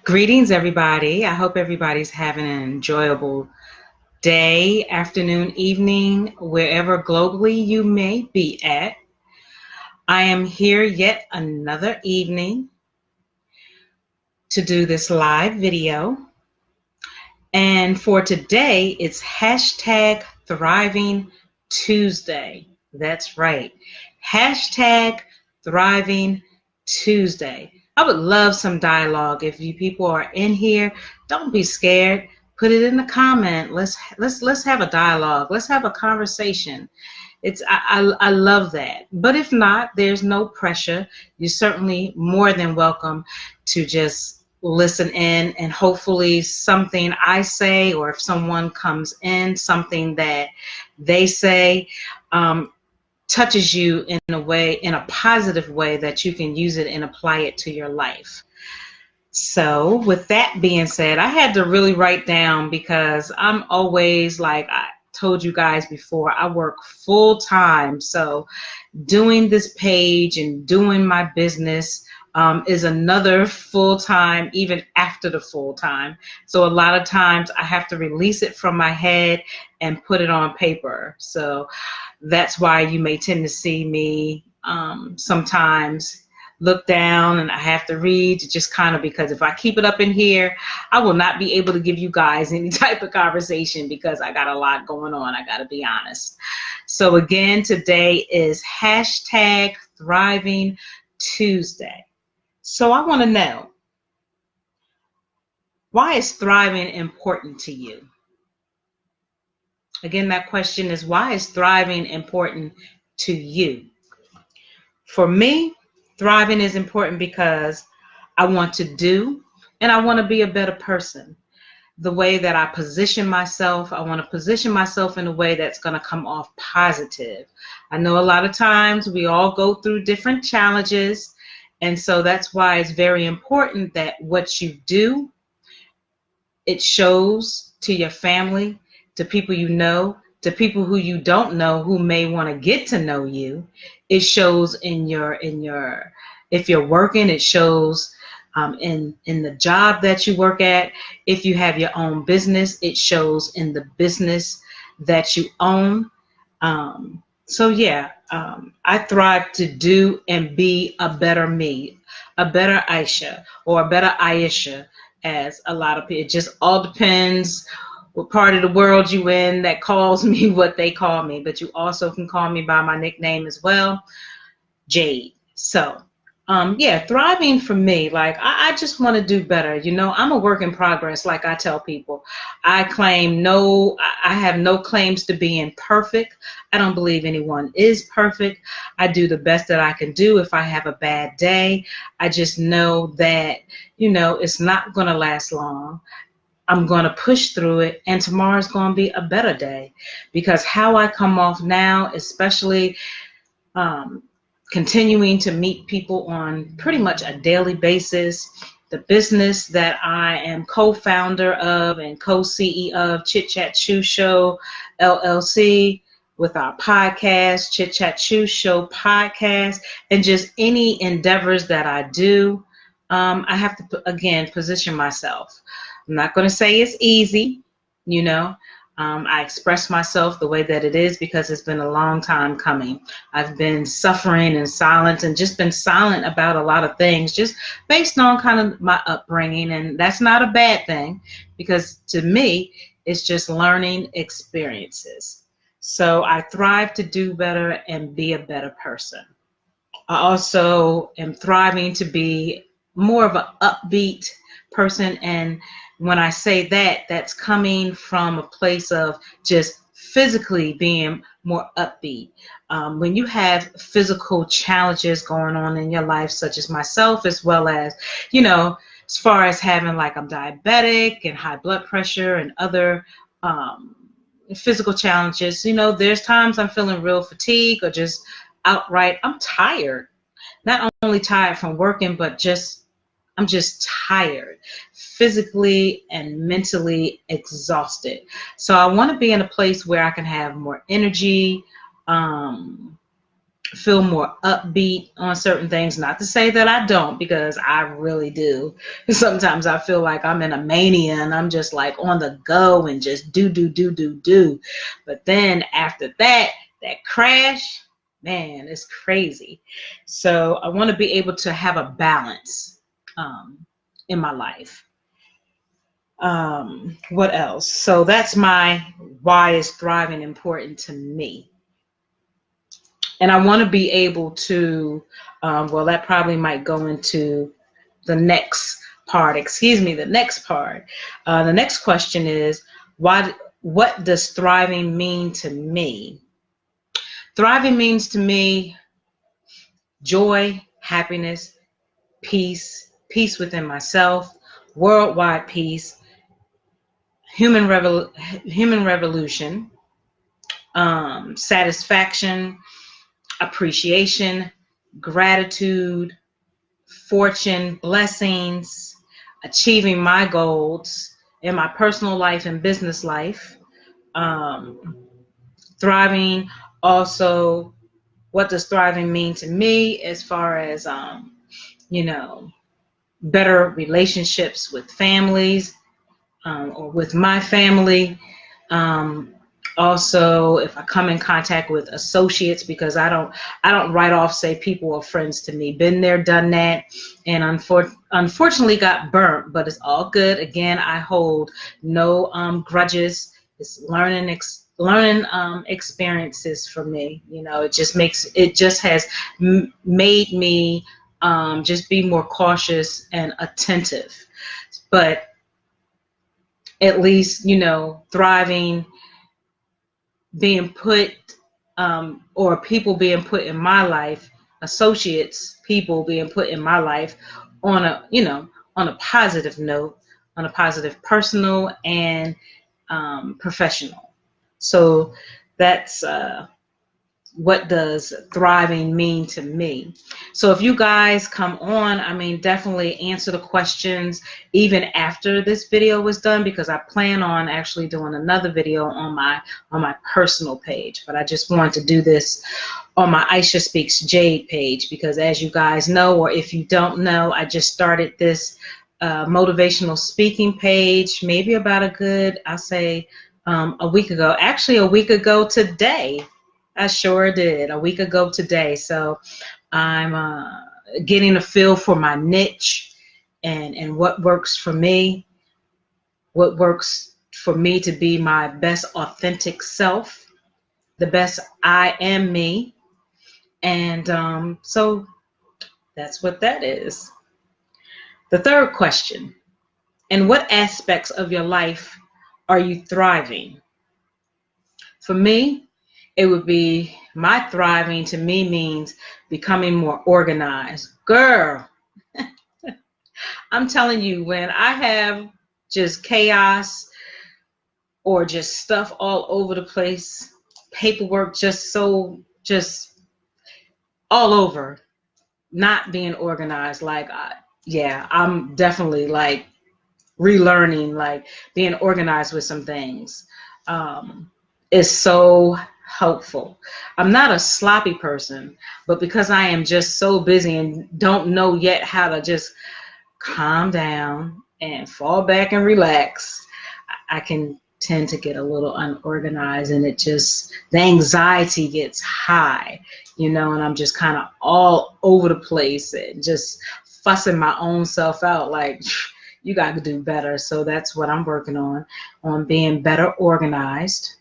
Greetings, everybody. I hope everybody's having an enjoyable day, afternoon, evening, wherever globally you may be at. I am here yet another evening to do this live video. And for today, it's hashtag Thriving Tuesday. That's right. Hashtag Thriving Tuesday. I would love some dialogue. If you people are in here, don't be scared. Put it in the comment. Let's have a dialogue. Let's have a conversation. I love that. But if not, there's no pressure. You're certainly more than welcome to just listen in, and hopefully something I say, or if someone comes in, something that they say touches you in a way, in a positive way, that you can use it and apply it to your life. So with that being said, I had to really write down, because I'm always, like I told you guys before, I work full time. So doing this page and doing my business is another full time, even after the full time. So a lot of times I have to release it from my head and put it on paper. So that's why you may tend to see me sometimes look down and I have to read, just kind of, because if I keep it up in here, I will not be able to give you guys any type of conversation, because I got a lot going on. I got to be honest. So again, today is hashtag Thriving Tuesday. So I want to know, why is thriving important to you? Again, that question is, why is thriving important to you? For me, thriving is important because I want to do, and I want to be a better person. The way that I position myself, I want to position myself in a way that's going to come off positive. I know a lot of times we all go through different challenges, and so that's why it's very important that what you do, it shows to your family, to people you know, to people who you don't know who may want to get to know you. It shows in your if you're working, it shows in the job that you work at. If you have your own business, it shows in the business that you own. So yeah, I thrive to do and be a better me, a better Aisha, or a better Aisha, as a lot of people. It just all depends what part of the world you in that calls me what they call me. But you also can call me by my nickname as well, Jade. So yeah, thriving for me, like I just want to do better. I'm a work in progress, like I tell people. I have no claims to being perfect. I don't believe anyone is perfect. I do the best that I can do. If I have a bad day, I just know that, it's not going to last long. I'm going to push through it, and tomorrow's going to be a better day, because how I come off now, especially continuing to meet people on pretty much a daily basis. The business that I am co-founder of and co-CEO of, Chit Chat Chew Show LLC, with our podcast, Chit Chat Chew Show podcast, and just any endeavors that I do, I have to, again, position myself. I'm not going to say it's easy, I express myself the way that it is because it's been a long time coming. I've been suffering in silence and just been silent about a lot of things, just based on kind of my upbringing. And that's not a bad thing, because to me, it's just learning experiences. So I thrive to do better and be a better person. I also am thriving to be more of an upbeat person. And when I say that, that's coming from a place of just physically being more upbeat. When you have physical challenges going on in your life, such as myself, as well as, as far as having, like, I'm diabetic and high blood pressure and other physical challenges, there's times I'm feeling real fatigued, or just outright, I'm tired. Not only tired from working, but I'm just tired, physically and mentally exhausted. So I want to be in a place where I can have more energy, feel more upbeat on certain things. Not to say that I don't, because I really do. Sometimes I feel like I'm in a mania and I'm just like on the go and just do. But then after that, that crash, man, it's crazy. So I want to be able to have a balance um, in my life. What else? So that's my why is thriving important to me. And I want to be able to, well, that probably might go into the next part. Excuse me, the next part. The next question is, why? What does thriving mean to me? Thriving means to me joy, happiness, peace within myself, worldwide peace, human revolution, satisfaction, appreciation, gratitude, fortune, blessings, achieving my goals in my personal life and business life, um, thriving. Also, what does thriving mean to me as far as, you know, better relationships with families, or with my family. Um, Also, if I come in contact with associates, because I don't write off, say people are friends to me. Been there, done that, and unfortunately got burnt. But it's all good. Again, I hold no grudges. It's learning experiences for me. It just has made me just be more cautious and attentive. But at least, thriving, being put, or people being put in my life, associates, people being put in my life on a positive note, on a positive personal and professional. So that's what does thriving mean to me. So if you guys come on, I mean, definitely answer the questions even after this video was done, because I plan on actually doing another video on my personal page. But I just wanted to do this on my Aisha Speaks Jade page, because as you guys know, or if you don't know, I just started this motivational speaking page maybe about I'll say a week ago. Actually, a week ago today. I sure did, a week ago today. So I'm getting a feel for my niche and what works for me, what works for me to be my best authentic self, the best I am me. And so that's what that is. The third question: in what aspects of your life are you thriving? For me, it would be, my thriving to me means becoming more organized. Girl, I'm telling you, when I have just chaos or just stuff all over the place, paperwork just all over, not being organized, like, yeah, I'm definitely like relearning, like being organized with some things. Is so helpful. I'm not a sloppy person, but because I am just so busy and don't know yet how to just calm down and fall back and relax, I can tend to get a little unorganized, and the anxiety gets high, and I'm just kind of all over the place and just fussing my own self out like, you got to do better. So that's what I'm working on being better organized.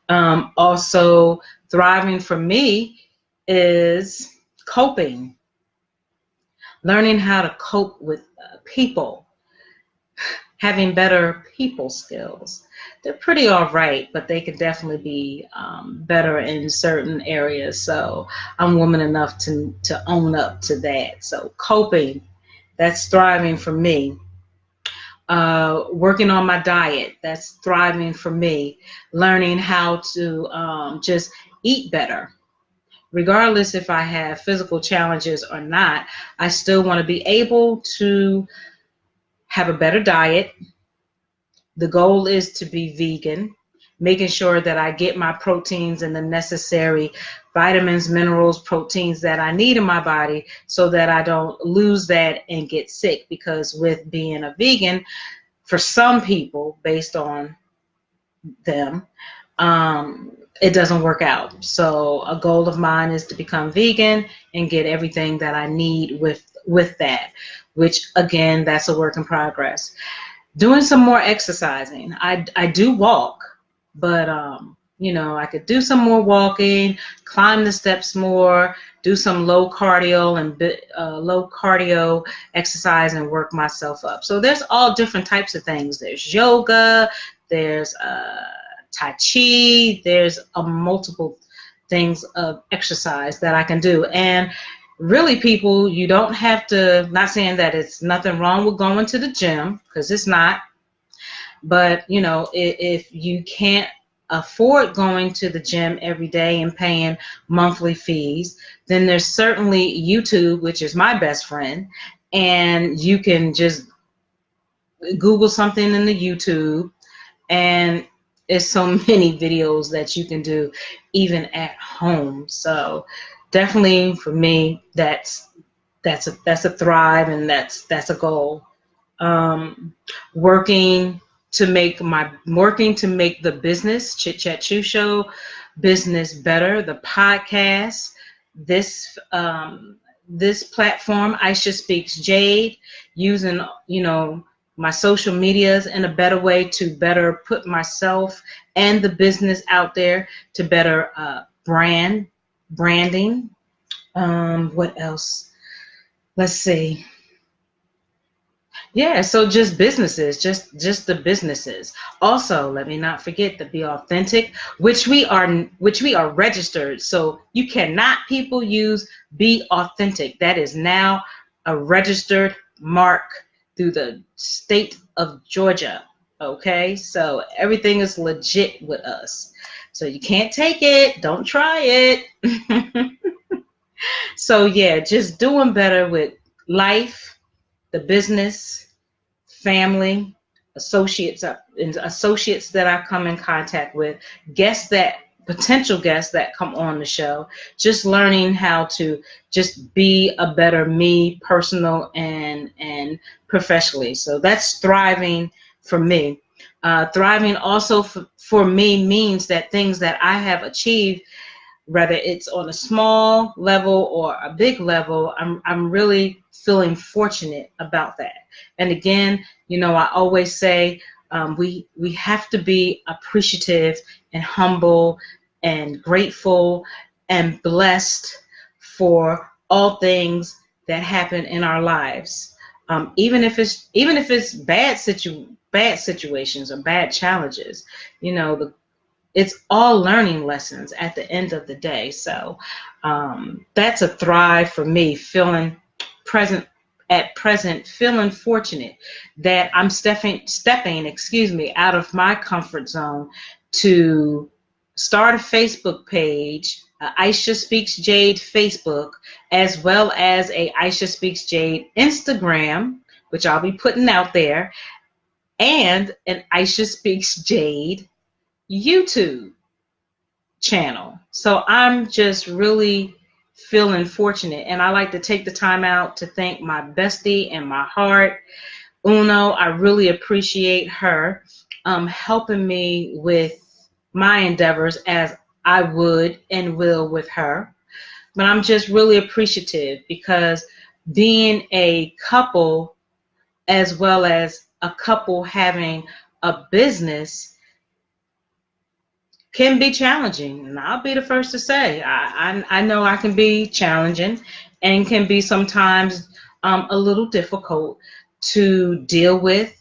Also, thriving for me is coping, learning how to cope with people, having better people skills. They're pretty all right, but they could definitely be better in certain areas. So I'm woman enough to own up to that. So coping, that's thriving for me. Working on my diet, that's thriving for me. Learning how to just eat better. Regardless if I have physical challenges or not, I still want to be able to have a better diet. The goal is to be vegan, making sure that I get my proteins and the necessary vitamins, minerals, proteins that I need in my body so that I don't lose that and get sick. Because with being a vegan, for some people, based on them, it doesn't work out. So a goal of mine is to become vegan and get everything that I need with that, which again, that's a work in progress. Doing some more exercising. I do walk, but I could do some more walking, climb the steps more, do some low cardio exercise and work myself up. So there's all different types of things. There's yoga, there's Tai Chi, there's a multiple things of exercise that I can do. And really, people, you don't have to, not saying that it's nothing wrong with going to the gym, because it's not, but if you can't afford going to the gym every day and paying monthly fees, then there's certainly YouTube, which is my best friend, and you can just Google something in the YouTube, and there's so many videos that you can do even at home. So definitely for me, that's a thrive, and that's a goal. Um, working working to make the business Chit Chat Chew Show business better. The podcast, this this platform, Aisha Speaks Jade, using my social medias in a better way to better put myself and the business out there, to better branding. What else? Let's see. Yeah, so just businesses, just the businesses. Also, let me not forget to be authentic, which we are registered. So you cannot, people, use be authentic. That is now a registered mark through the state of Georgia. Okay, so everything is legit with us. So you can't take it, don't try it. So yeah, just doing better with life, the business, family, associates that I come in contact with, potential guests that come on the show, just learning how to just be a better me, personal and professionally. So that's thriving for me. Thriving also for me means that things that I have achieved, whether it's on a small level or a big level, I'm really feeling fortunate about that. And again, I always say we have to be appreciative and humble and grateful and blessed for all things that happen in our lives, even if it's bad situations or bad challenges. It's all learning lessons at the end of the day. So that's a thrive for me, feeling feeling fortunate that I'm stepping, out of my comfort zone to start a Facebook page, Aisha Speaks Jade Facebook, as well as a Aisha Speaks Jade Instagram, which I'll be putting out there, and an Aisha Speaks Jade YouTube channel. So I'm just really feeling fortunate, and I like to take the time out to thank my bestie and my heart, Uno. I really appreciate her helping me with my endeavors, as I would and will with her. But I'm just really appreciative, because being a couple, as well as a couple having a business, can be challenging, and I'll be the first to say I know I can be challenging, and can be sometimes a little difficult to deal with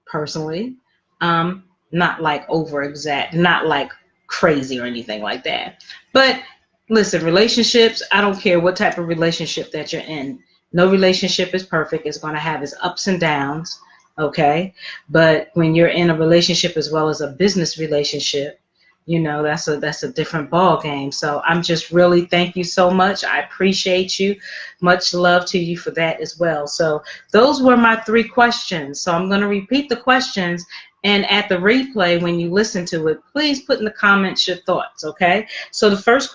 personally. Not like not like crazy or anything like that. But listen, relationships, I don't care what type of relationship that you're in. No relationship is perfect. It's going to have its ups and downs, okay? But when you're in a relationship as well as a business relationship, that's a different ball game. So I'm just really, thank you so much. I appreciate you. Much love to you for that as well. So those were my 3 questions. So I'm going to repeat the questions, and at the replay, when you listen to it, please put in the comments your thoughts. Okay. So the first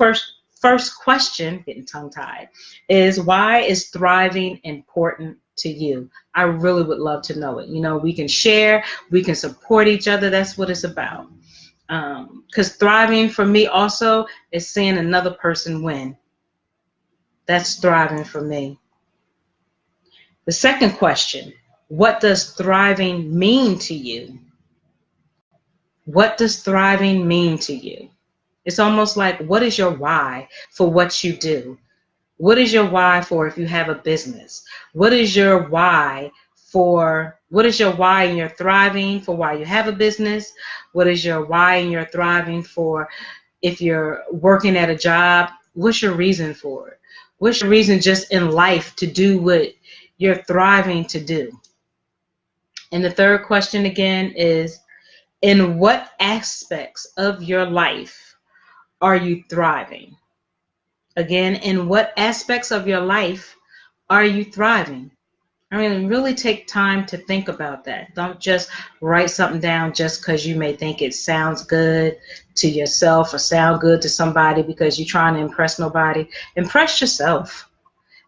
question, getting tongue tied, is why is thriving important to you? I really would love to know it. We can share, we can support each other. That's what it's about. Because thriving for me also is seeing another person win. That's thriving for me. The second question, what does thriving mean to you? What does thriving mean to you? It's almost like, what is your why for what you do? What is your why for if you have a business? What is your why in your thriving for why you have a business? What is your why in your thriving for if you're working at a job? What's your reason for it? What's your reason just in life to do what you're thriving to do? And the third question again is, in what aspects of your life are you thriving? Again, in what aspects of your life are you thriving? I mean, really take time to think about that. Don't just write something down just because you may think it sounds good to yourself or sound good to somebody because you're trying to impress nobody. Impress yourself.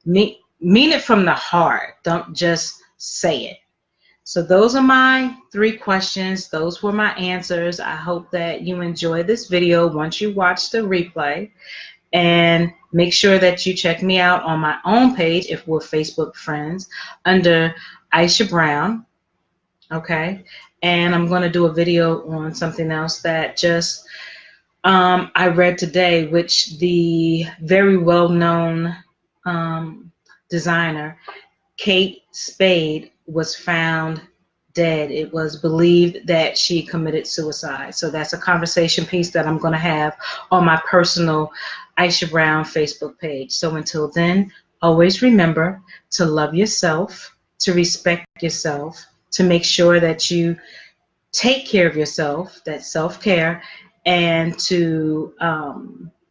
Mean it from the heart. Don't just say it. So those are my 3 questions. Those were my answers. I hope that you enjoy this video once you watch the replay. And make sure that you check me out on my own page if we're Facebook friends under Aisha Brown. Okay. And I'm going to do a video on something else that just I read today, which the very well-known designer Kate Spade was found dead. It was believed that she committed suicide. So that's a conversation piece that I'm going to have on my personal Aisha Brown Facebook page. So until then, always remember to love yourself, to respect yourself, to make sure that you take care of yourself, that's self-care, and to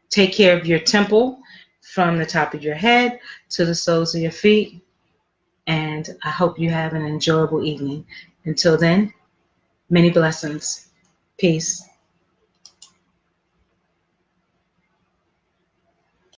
take care of your temple from the top of your head to the soles of your feet. And I hope you have an enjoyable evening. Until then, many blessings. Peace.